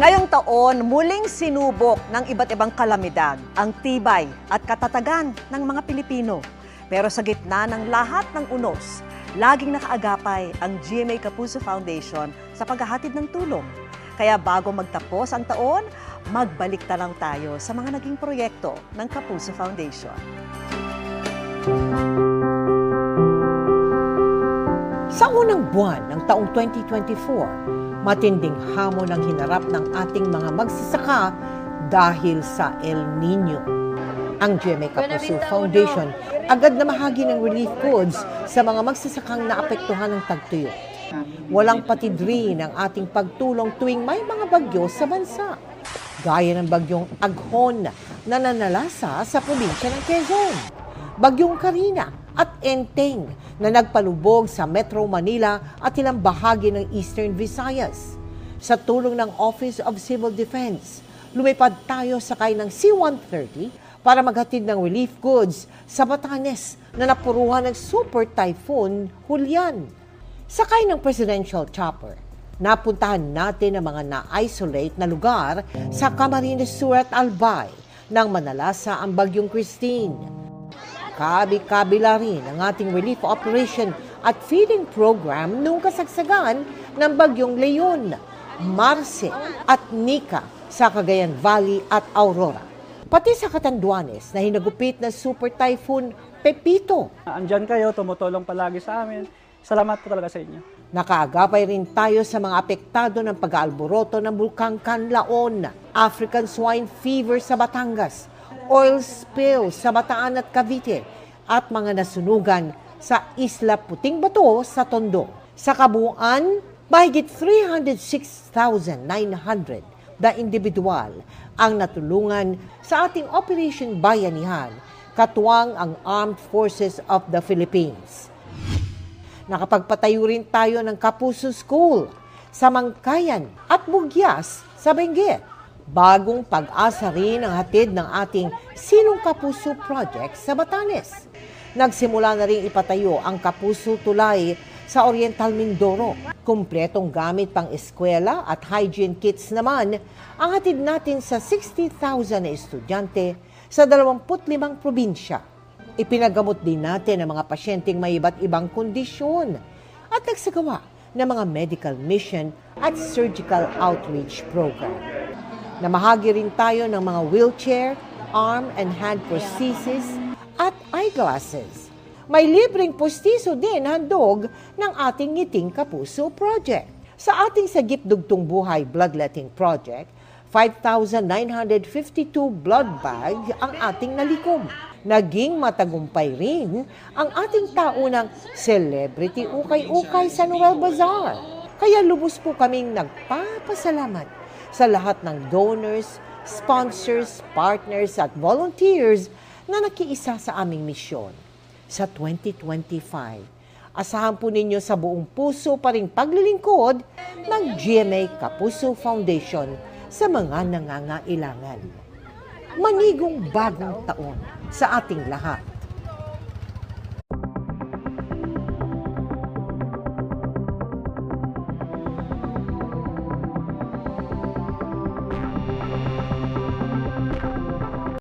Ngayong taon, muling sinubok ng iba't ibang kalamidad ang tibay at katatagan ng mga Pilipino. Pero sa gitna ng lahat ng unos, laging nakaagapay ang GMA Kapuso Foundation sa paghahatid ng tulong. Kaya bago magtapos ang taon, magbalik na lang tayo sa mga naging proyekto ng Kapuso Foundation. Sa unang buwan ng taong 2024, matinding hamon ang hinarap ng ating mga magsasaka dahil sa El Nino. Ang GMA Kapuso Foundation agad na mahagi ng relief goods sa mga magsasakang naapektuhan ng tagtuyot. Walang patid rin ang ating pagtulong tuwing may mga bagyo sa bansa, gaya ng bagyong Aghon na nanalasa sa probinsya ng Quezon, bagyong Karina at Enteng na nagpalubog sa Metro Manila at ilang bahagi ng Eastern Visayas. Sa tulong ng Office of Civil Defense, lumipad tayo sakay ng C-130 para maghatid ng relief goods sa Batanes na napuruhan ng Super Typhoon Julian. Sakay ng Presidential Chopper, napuntahan natin ang mga na-isolate na lugar sa Camarines Sur at Albay nang manalasa ang bagyong Christine. Kabi-kabila rin ang ating relief operation at feeding program noong kasagsagan ng bagyong Leon, Marce at Nika sa Cagayan Valley at Aurora. Pati sa Catanduanes na hinagupit na Super Typhoon Pepito. Andyan kayo, tumutulong palagi sa amin. Salamat po talaga sa inyo. Nakaagapay rin tayo sa mga apektado ng pag-aalboroto ng Bulkang Canlaon, African Swine Fever sa Batangas, oil spill sa Bataan at Cavite, at mga nasunugan sa Isla Puting Bato sa Tondo. Sa kabuuan, mahigit 306,900 na individual ang natulungan sa ating Operation Bayanihan, katuwang ang Armed Forces of the Philippines. Nakapagpatayo rin tayo ng Kapuso School sa Mangkayan at Bugyas sa Benguet. Bagong pag-asa rin ang hatid ng ating Sinong Kapuso Project sa Batanes. Nagsimula na rin ipatayo ang Kapuso Tulay sa Oriental Mindoro. Kumpletong gamit pang eskwela at hygiene kits naman ang hatid natin sa 60,000 na estudyante sa 25 probinsya. Ipinagamot din natin ang mga pasyenteng may iba't ibang kondisyon at nagsagawa ng mga medical mission at surgical outreach program. Namahagi rin tayo ng mga wheelchair, arm and hand prosthesis at eyeglasses. May libreng postiso din handog ng ating Ngiting Kapuso Project. Sa ating Sagip Dugtong Buhay Bloodletting Project, 5,952 blood bag ang ating nalikom. Naging matagumpay rin ang ating taunang celebrity ukay-ukay sa Noel Bazaar. Kaya lubos po kaming nagpapasalamat sa lahat ng donors, sponsors, partners at volunteers na nakiisa sa aming misyon. Sa 2025, asahan po ninyo sa buong puso pa ring paglilingkod ng GMA Kapuso Foundation sa mga nangangailangan. Manigong bagong taon sa ating lahat.